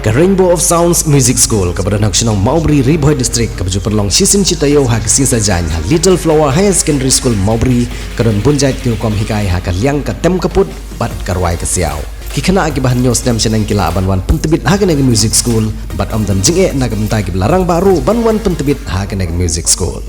ke Rainbow of Sounds Music School ke Badan Haksionong Maubri Riboy District ke baju perlong sisin citayo ha ke sisa jany ha Little Flower Higher Secondary School Maubri ke don bunjait ki kom hikai ha ke liang ke tem kaput bat karwai ke siau ki kena agi bahan news dem senang kila banwan pentebit ha ke neg music school bat om dam jinge na ke bentai ki belarang baru banwan pentebit ha ke neg music school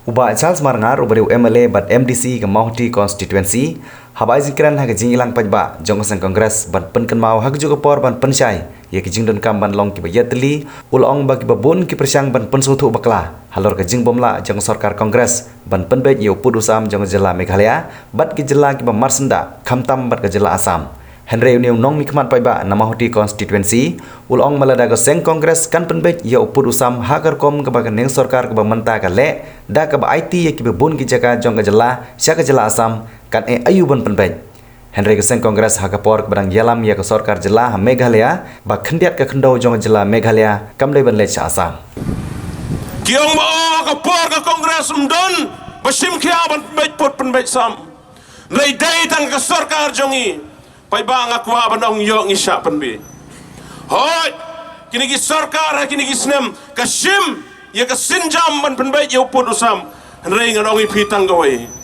Uba Charles Marngar ubariu MLA bat MDC ke Mauhti constituency habai zikran ha ke jing ilang pajba jongsan kongres ban penken mau ha ke juga por ban pensyai ye ke jing don kam ban long ki bayatli ulong bagi babun ki persang ban pensuthu bakla halor ke jing bomla jong sarkar kongres ban penbet ye upud usam jong jela Meghalaya bat ki jela ki ba marsenda khamtam bat ke jela Assam Henry Uniu nong mikmat paiba na Mauhti constituency ulong malada ke seng kongres kan penbet ye upud usam hagar kom ke bagan neng sarkar ke ba menta ka le da ke ba IT ye ki babun ki jaga jong ke jela sya ke jela Assam kan ayuban penbet Henry ke seng kongres hakapor ke barang yalam ya ke sarkar jela Meghalaya ba khendiat ke khendau jong jela Meghalaya kam le ban le cha Assam Kiong ba hakapor ke kongres mdon basim khia ban penbet pot penbet sam lei dai tang ke sarkar jongi pai ba ngakwa banong yo ngisha penbe hoi kini ki sarkar kini ki snem kasim ya ke sinjam ban penbet yo pot usam Henry nganong ipitang gawai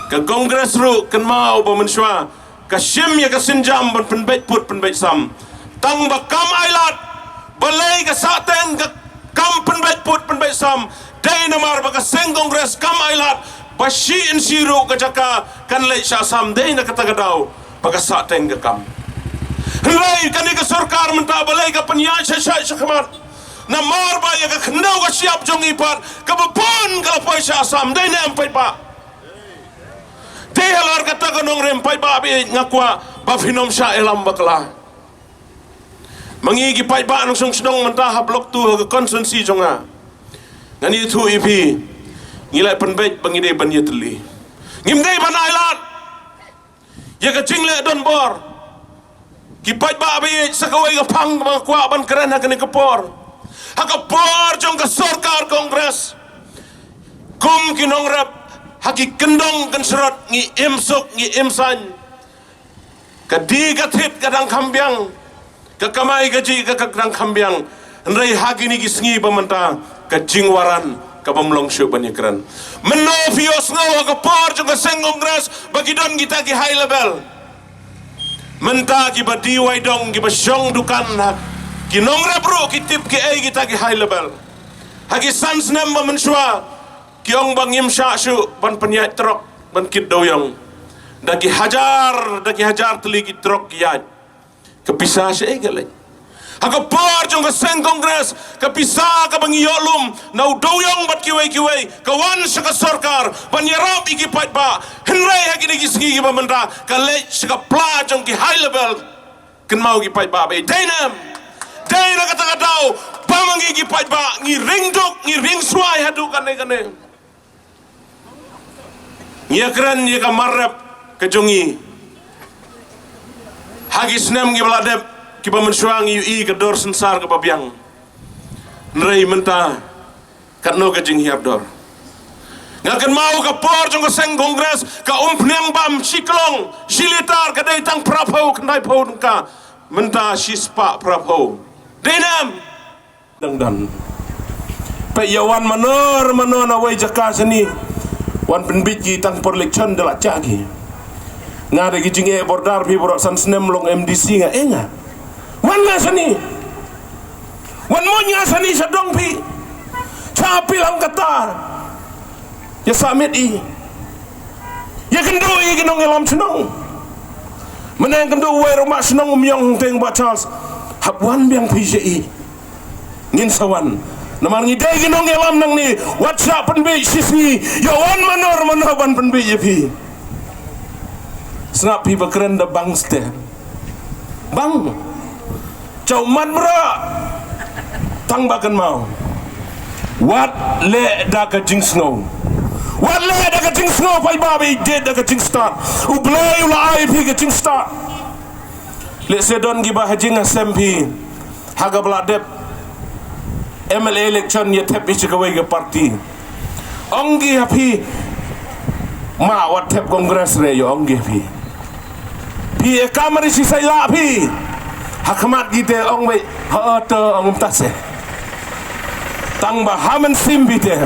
ke kongres ru kan mau ba menswa kasim ya ke sinjam ban penbet put penbet sam tang ba kam ailat balai ke saten ke kam penbet put penbet sam dai namar ba ke seng kongres kam ailat bashi in siru ke jaka kan le sha sam dai na katagadau ba ke saten ke kam Henry kan ke sarkar menta balai ke penyai syai syakmat namar ba ya ke khendau ke siap jong ipat ke bepon ke lapoi sha sam dai na ampai pa Tehalar kata kanong rempai babi ngakwa bafinom sya elam bakla. Mangigi pai ba nung sung mentah blok tu ke konsensi jonga. Ngani tu ipi ngilai penbet bangide banye teli. Ngimdai banailat. Ya ke jingle don bor. Ki pai babi sakawai ke pang ngakwa ban keren hakane kepor. Hakapor jong ke sarkar kongres. Kum kinong rep haki kendong kan serot ngi imsuk ngi imsan kadi katit kadang kambiang kekamai gaji ke kadang kambiang nrai haki ni gisngi pementa kejingwaran ke pemlong syuk banyakran menovios ngawa ke por juga seng kongres bagi don kita ki high level menta ki badi waidong ki basyong dukan ki nongra bro ki tip ki ai kita ki high level haki sans nem mensua Kiong bangim syaksyu ban penyat trok ban kit doyong daki hajar teligi trok kiat kepisah syai galai hakapar jong ke seng kongres kepisah ke bangi yolum nau doyong bat kiwai kawan syaka sarkar ban yarap iki pat ba Henry haki nigi singi ki pamenda kalai syaka pla jong ki high level ken mau ki pat ba be dainam daina kata dau pamangi ki pat ba ngi ringduk ngi ring suai hadu kane Nya keren nya kamarap kejongi hagis nem ngi baladep ki pamensuang ui ke dor sensar ke babiang nrei menta katno ke jing hiap dor ngakan mau ke por jong ke seng kongres ka umpniang bam siklong silitar ke dai tang prapau kendai pau ka menta sispa prapau denam dangdan pe yawan manor na wai jaka seni wan penbiji tang perleksion de la cagi ngade gi jinge bordar pi borok san snem long MDC nga enga wan ngasani wan monya sani sadong pi capi lang kata ya samit i ya kendo i ginong elam senong menang kendo we rumah senong umyong teng ba Charles habwan biang pi i ngin sawan naman ngidai ginong elam nang ni WhatsApp penbi sisi yawan manor manawan penbi yepi snap pi bakren da bang ste bang cau mat bra tang bakan mau wat le da ka jing snow wat le da ka jing snow pai babi did da ka jing start ublay ula ai pi ka jing start le sedon gi ba hajing SMP haga bladep MLA election ya tep ichi kawai ke parti ongi hapi ma wat tep kongres re yo ongi hapi pi e kamari si sai la pi hakamat kita ong baik hata ong tase tang bahaman sim bite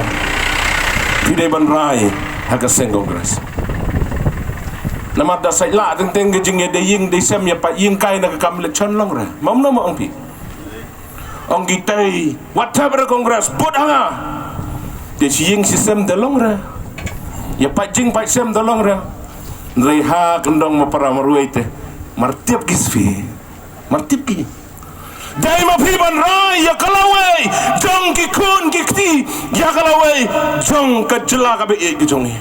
pidai ban rai hakaseng kongres nama da sai la teng ge jing de ying de sem ya pa ying kai na kam le chon long ra mam no ma ong pi ong gitai whatever kongres bot hanga de ying sistem de long ra ya pa jing pa sem de long ra reha kendong ma para maruai te martiap gisfi martip ki dai ma piban rai ya kalawai jong ki kun ki kti ya kalawai jong ka jela ka be ki jongi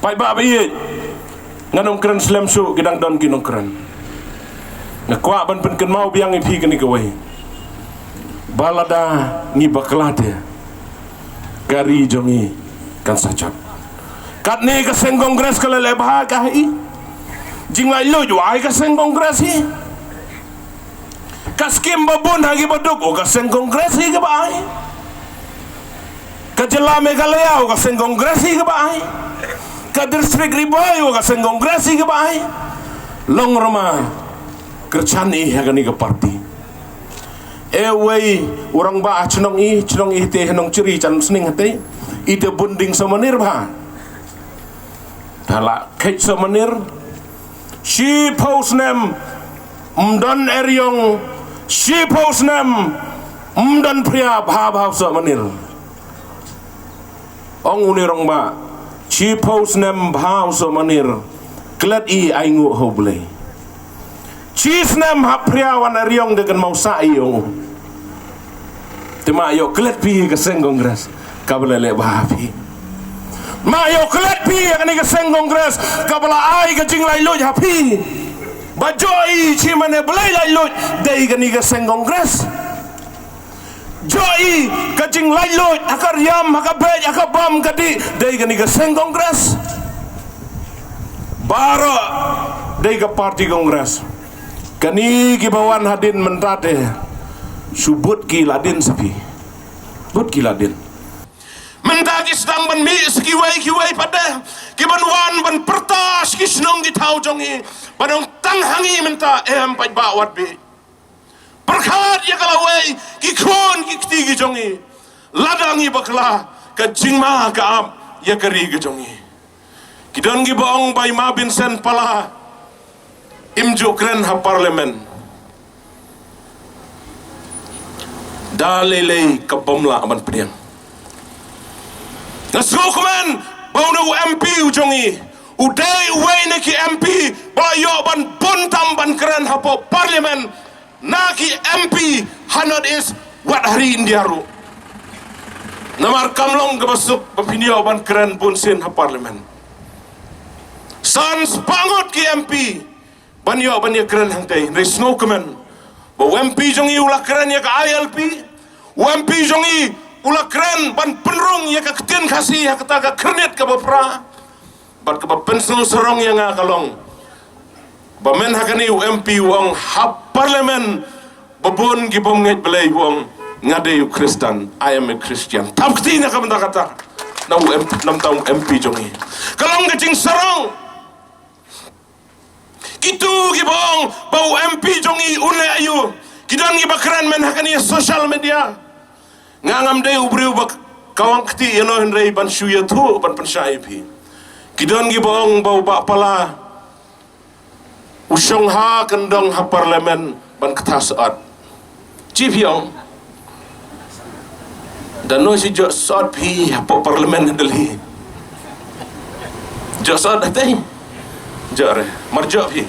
pai ba be nganong kran slam su gidang don kinong kran na kwa ban pen ken mau biang ipi kini kawai balada ni baklade gari jongi kan sajab kat ne ka seng kongres kala le bah ka hi jing lai lo jo ai ka seng kongres hi kaskim babun hagi baduk o kaseng kongres hi ke bai ka jela Meghalaya o kaseng kongres hi ke bai ka distrik Ribai o kaseng kongres hi ke bai long roma kercani hagani ke parti wei orang ba chnong i te hanong ciri chan sning hate ite bunding samanir ba hala kait samanir shi posnem mdon eryong shi posnem mdon pria bha samanir ong unirong ba shi posnem bha samanir klat i aingu hoble chisnem hapria wan eryong dengan mau saiyong tema yo klat pi ke seng kongres kabla le bahapi ma yo klat pi ani ke seng kongres kabla ai ke jing lai lo hapi bajoi chi mane belai lai lo dei ke ni ke seng kongres joi ke jing lai lo akar yam akabej akabam kadi dei ke ni ke seng kongres bara dei ke parti kongres kani kibawan hadin mentate subut ki ladin sapi but ki ladin mentagi sedang ban mi kiwai pada kiban wan ban pertas ki snong ki thau jongi banong tang hangi menta em pai ba wat bi perkhat ya kalawai ki khon ki kti ki jongi ladangi bakla ka jingma ka am ya kari ki jongi kidon ki bong bai ma bin sen pala imju kren ha parlemen dalele kabomla aman pediang nasgokumen bauno MP ujongi udai uwei neki MP bayo ban buntam ban kren ha parlemen naki MP hanod is wat hari indiaru namar kamlong gabasuk bapinio ban kren bunsin ha parlemen sans pangot ki MP banyo keren hangtei resno kemen ba MP jongi ulah keren ya ka ILP MP jongi ulah keren ban penrung ya ka ketien kasih ya kata ka kernet ka bapra bat ka pensil serong yang kalong ba men hakani MP wong hap parlemen babon gi bom ngai belai wong ngade yu Kristen I am a Christian tap ketina ka benda kata na nam taung MP jongi kalong gecing serong kitu gibong bau MP jongi une ayu kidan gi bakran men hakani social media ngangam dei ubriu bak kawang kti eno henrei ban shuya thu ban pensai pi kidan gi bong bau ba pala usong ha kendong ha parlemen ban kta saat chief yong dan no si jo saat pi ha parlemen Delhi jo saat dai jare marjo pi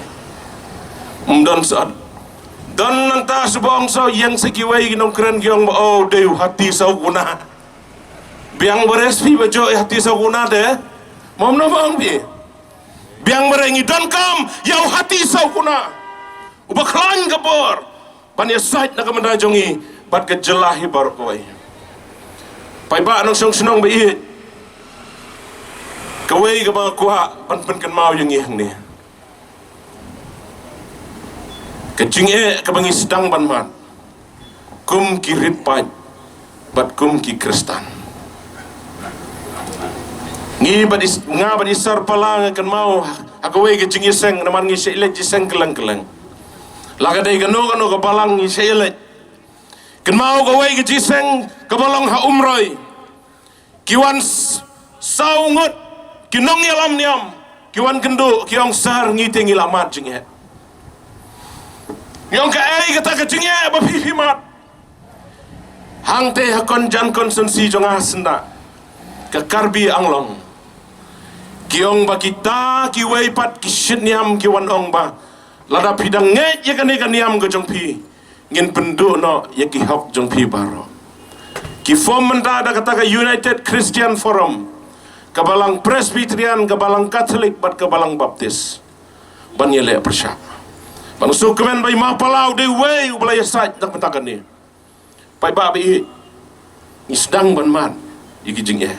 mdon saat dan nanta subong so yang sekiwai ginong keren giong oh deu hati sau guna biang beres pi bajo hati sau guna de mom no bang pi biang berengi don kam yau hati sau guna ubaklan gabor pan ya sait na kamanda jongi bat ke jelahi bar koi pai ba nong song senong bai kawai ke ba kuha pan kan mau yang hang ni kecing kebangi sedang ban mat kum ki ritpat bat kum ki Kristen ngi badis nga badis sar palang kan mau akawai kecing seng naman ngi selek seng kelang laga dei gano ke balang ni selet ken mau ke wei ke jiseng ke balang ha umroi kiwan saungut kinong yalam niam kiwan kendo kiong sar ngite ngilamat jinghe Yang ke kata ke jinghe ba pipi mat hang te hakon jan konsensi jonga senda ke karbi anglong kiong ba kita ki wei pat ki shit niam ki wan ong ba lada pidang nge ye kan niam ke jong pi ngin pendu no ye ki hok jong pi baro ki form menta ada kata ke United Christian Forum kabalang Presbyterian kabalang Katolik bat kabalang Baptis ban ye le persya ban su kemen bai ma palau de wei ubala ye saj tak mentakan ni pai ba bi ni sedang ban man ye ki jing ye